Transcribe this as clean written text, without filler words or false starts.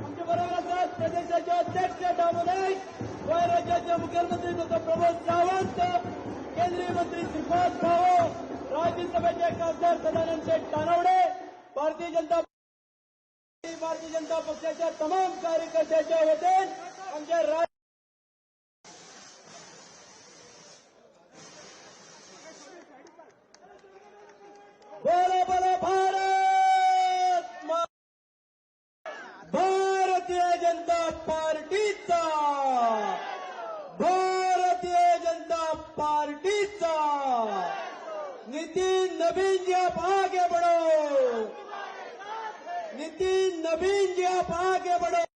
आमच्या बरोबर असतात प्रदेशाचे अध्यक्ष दामू नाईक, राज्याचे मुख्यमंत्री डॉ. प्रमोद सावंत, केंद्रीय मंत्री श्रीपाद भाऊ, राज्यसभेचे खासदार सदानंद शेठ कानवडे, भारतीय जनता पक्षाच्या तमाम कार्यकर्त्यांच्या वतीने आमच्या बोलो बोलो भारतीय जनता पार्टीचा, भारतीय जनता पार्टीचा नितिन नवीन जी आप आगे बढ़ो, नितिन नवीन जी आप आगे बढ़ो।